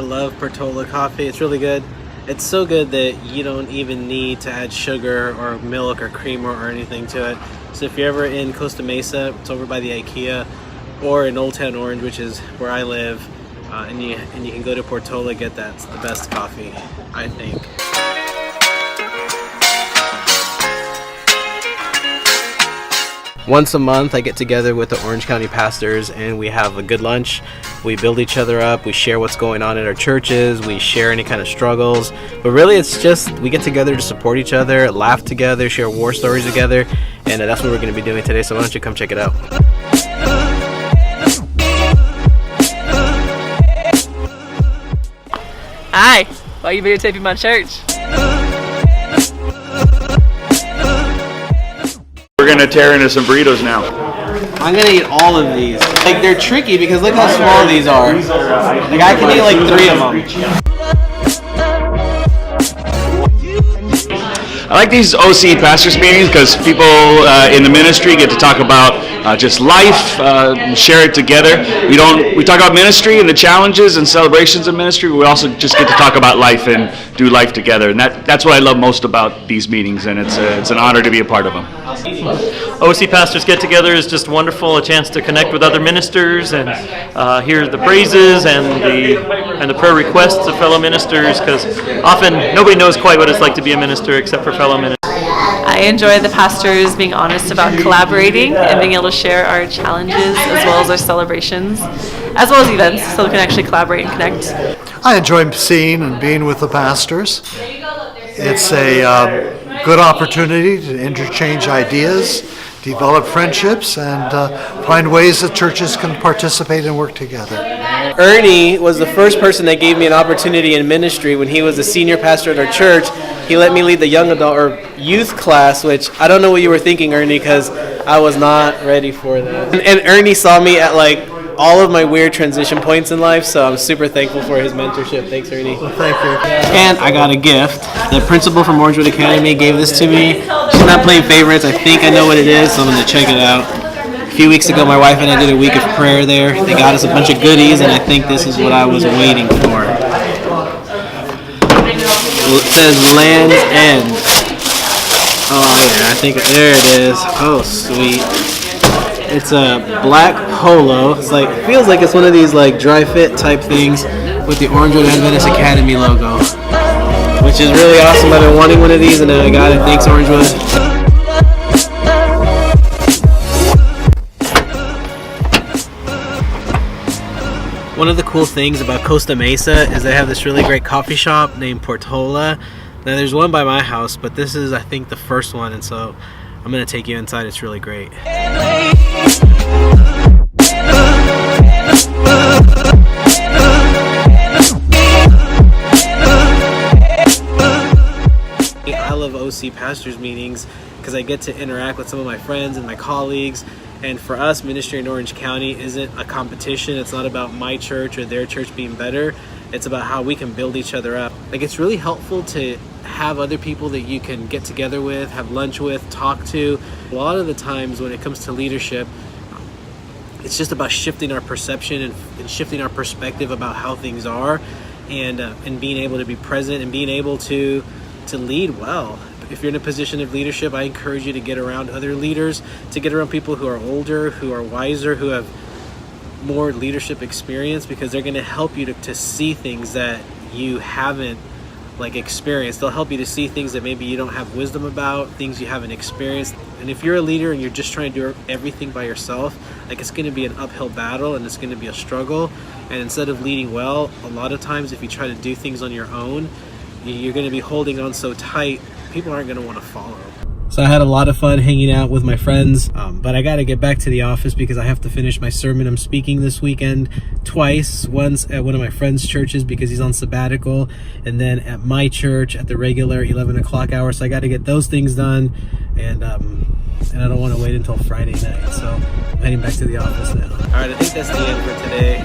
I love Portola coffee. It's really good. It's so good that you don't even need to add sugar or milk or creamer or anything to it. So if you're ever in Costa Mesa, it's over by the IKEA, or in Old Town Orange, which is where I live, and you can go to Portola, get that. It's the best coffee, I think. Once a month, I get together with the Orange County pastors and we have a good lunch. We build each other up. We share what's going on in our churches. We share any kind of struggles. But really, it's just we get together to support each other, laugh together, share war stories together. And that's what we're going to be doing today. So why don't you come check it out? Hi, why are you videotaping my church? We're gonna tear into some burritos now. I'm gonna eat all of these. Like, they're tricky because look how small these are. Like, I can eat like 3 of them. I like these OC pastors meetings because people in the ministry get to talk about just life, share it together. We talk about ministry and the challenges and celebrations of ministry, but we also just get to talk about life and do life together. And that's what I love most about these meetings, and it's an honor to be a part of them. OC Pastors Get Together is just wonderful, a chance to connect with other ministers and hear the praises and the prayer requests of fellow ministers, because often nobody knows quite what it's like to be a minister except for fellow ministers. I enjoy the pastors being honest about collaborating and being able to share our challenges as well as our celebrations, as well as events, so we can actually collaborate and connect. I enjoy seeing and being with the pastors. It's a good opportunity to interchange ideas, develop friendships, and find ways that churches can participate and work together. Ernie was the first person that gave me an opportunity in ministry when he was a senior pastor at our church. He let me lead the young adult or youth class, which I don't know what you were thinking, Ernie, because I was not ready for that. And Ernie saw me at like all of my weird transition points in life, so I'm super thankful for his mentorship. Thanks, Ernie. Well, thank you. And I got a gift. The principal from Orangewood Academy gave this to me. She's not playing favorites. I think I know what it is, so I'm going to check it out. A few weeks ago, my wife and I did a week of prayer there. They got us a bunch of goodies, and I think this is what I was waiting for. It says Land's End. Oh, yeah, I think there it is. Oh, sweet. It's a black polo. It's like, feels like it's one of these like dry fit type things with the Orangewood Adventist Academy logo, which is really awesome. I've been wanting one of these and I got it. Thanks, Orangewood. One of the cool things about Costa Mesa is they have this really great coffee shop named Portola. Now there's one by my house, but this is, I think, the first one, and so I'm going to take you inside. It's really great. I love OC Pastors meetings because I get to interact with some of my friends and my colleagues. And for us, ministry in Orange County isn't a competition. It's not about my church or their church being better. It's about how we can build each other up. Like, it's really helpful to have other people that you can get together with, have lunch with, talk to. A lot of the times when it comes to leadership, it's just about shifting our perception and shifting our perspective about how things are, and being able to be present and being able to lead well. If you're in a position of leadership, I encourage you to get around other leaders, to get around people who are older, who are wiser, who have more leadership experience, because they're going to help you to see things that you haven't experienced. They'll help you to see things that maybe you don't have wisdom about, things you haven't experienced. And if you're a leader and you're just trying to do everything by yourself, it's going to be an uphill battle and it's going to be a struggle. And instead of leading well, a lot of times if you try to do things on your own, you're going to be holding on so tight, people aren't going to want to follow. So I had a lot of fun hanging out with my friends, but I got to get back to the office because I have to finish my sermon. I'm speaking this weekend twice, once at one of my friend's churches because he's on sabbatical, and then at my church at the regular 11 o'clock hour. So I got to get those things done, and I don't want to wait until Friday night. So I'm heading back to the office now. All right, I think that's the end for today.